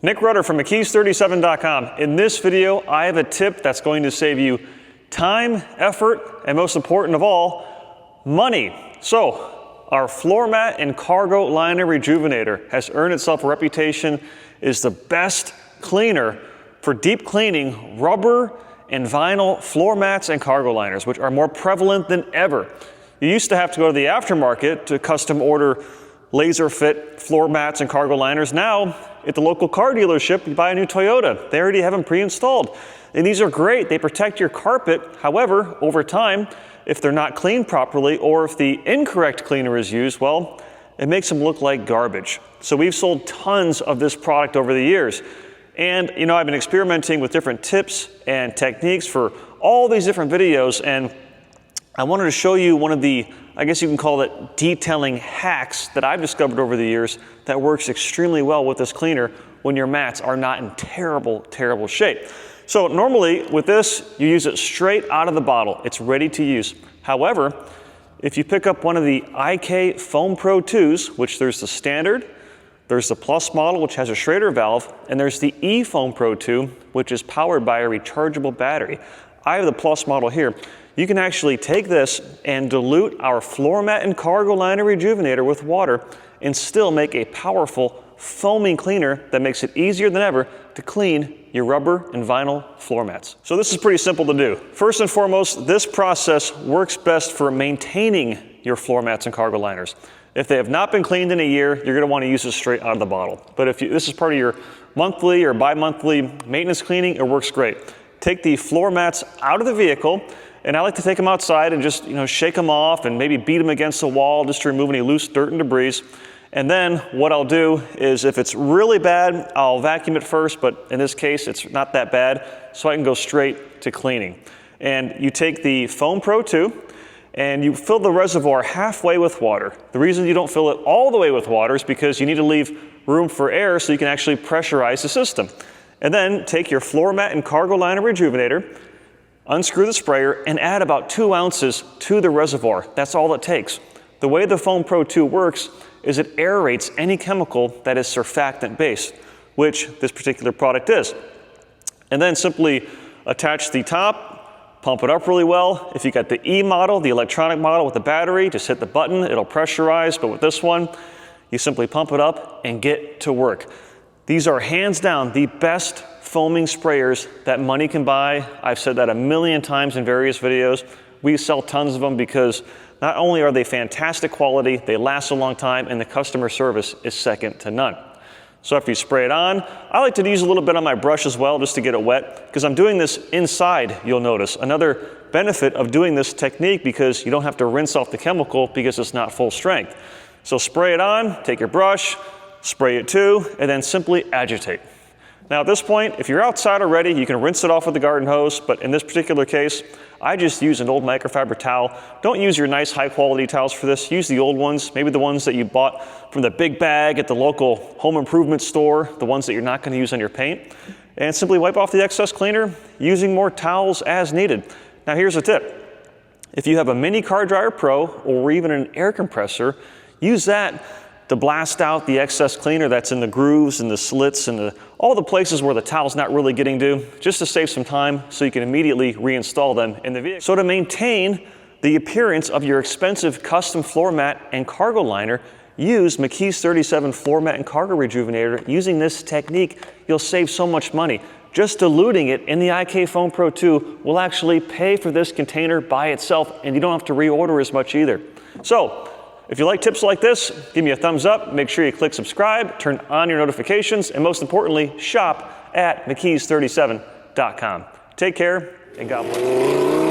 Nick Rudder from McKees37.com. In this video, I have a tip that's going to save you time, effort, and most important of all, money. So, our floor mat and cargo liner Rejuvenator has earned itself a reputation as the best cleaner for deep cleaning rubber and vinyl floor mats and cargo liners, which are more prevalent than ever. You used to have to go to the aftermarket to custom order laser fit floor mats and cargo liners. Now, at the local car dealership, you buy a new Toyota. They already have them pre-installed. And these are great. They protect your carpet. However, over time, if they're not cleaned properly or if the incorrect cleaner is used, well, it makes them look like garbage. So we've sold tons of this product over the years. And you know, I've been experimenting with different tips and techniques for all these different videos, and I wanted to show you one of the, I guess you can call it detailing hacks that I've discovered over the years that works extremely well with this cleaner when your mats are not in terrible, terrible shape. So normally with this, you use it straight out of the bottle. It's ready to use. However, if you pick up one of the IK Foam Pro 2s, which there's the standard, there's the Plus model, which has a Schrader valve, and there's the E Foam Pro 2, which is powered by a rechargeable battery. I have the Plus model here. You can actually take this and dilute our floor mat and cargo liner Rejuvenator with water and still make a powerful foaming cleaner that makes it easier than ever to clean your rubber and vinyl floor mats. So this is pretty simple to do. First and foremost, this process works best for maintaining your floor mats and cargo liners. If they have not been cleaned in a year, you're going to want to use this straight out of the bottle. But if this is part of your monthly or bi-monthly maintenance cleaning, it works great. Take the floor mats out of the vehicle, and I like to take them outside and just shake them off and maybe beat them against the wall just to remove any loose dirt and debris. And then what I'll do is, if it's really bad, I'll vacuum it first, but in this case, it's not that bad, so I can go straight to cleaning. And you take the Foam Pro 2, and you fill the reservoir halfway with water. The reason you don't fill it all the way with water is because you need to leave room for air so you can actually pressurize the system. And then take your floor mat and cargo liner Rejuvenator, unscrew the sprayer, and add about 2 ounces to the reservoir. That's all it takes. The way the Foam Pro 2 works is it aerates any chemical that is surfactant based, which this particular product is. And then simply attach the top, pump it up really well. If you got the E model, the electronic model with the battery, just hit the button, it'll pressurize. But with this one, you simply pump it up and get to work. These are hands down the best foaming sprayers that money can buy. I've said that a million times in various videos. We sell tons of them because not only are they fantastic quality, they last a long time, and the customer service is second to none. So after you spray it on, I like to use a little bit on my brush as well just to get it wet, because I'm doing this inside, you'll notice. Another benefit of doing this technique, because you don't have to rinse off the chemical because it's not full strength. So spray it on, take your brush, spray it too, and then simply agitate. Now at this point, if you're outside already, you can rinse it off with the garden hose, but in this particular case, I just use an old microfiber towel. Don't use your nice high quality towels for this. Use the old ones, maybe the ones that you bought from the big bag at the local home improvement store, the ones that you're not going to use on your paint, and simply wipe off the excess cleaner using more towels as needed. Now here's a tip. If you have a mini car dryer pro or even an air compressor, use that to blast out the excess cleaner that's in the grooves and the slits and all the places where the towel's not really getting to, just to save some time so you can immediately reinstall them in the vehicle. So to maintain the appearance of your expensive custom floor mat and cargo liner, use McKee's 37 floor mat and cargo Rejuvenator. Using this technique, you'll save so much money. Just diluting it in the IK Foam Pro 2 will actually pay for this container by itself, and you don't have to reorder as much either. So, if you like tips like this, give me a thumbs up, make sure you click subscribe, turn on your notifications, and most importantly, shop at McKees37.com. Take care, and God bless.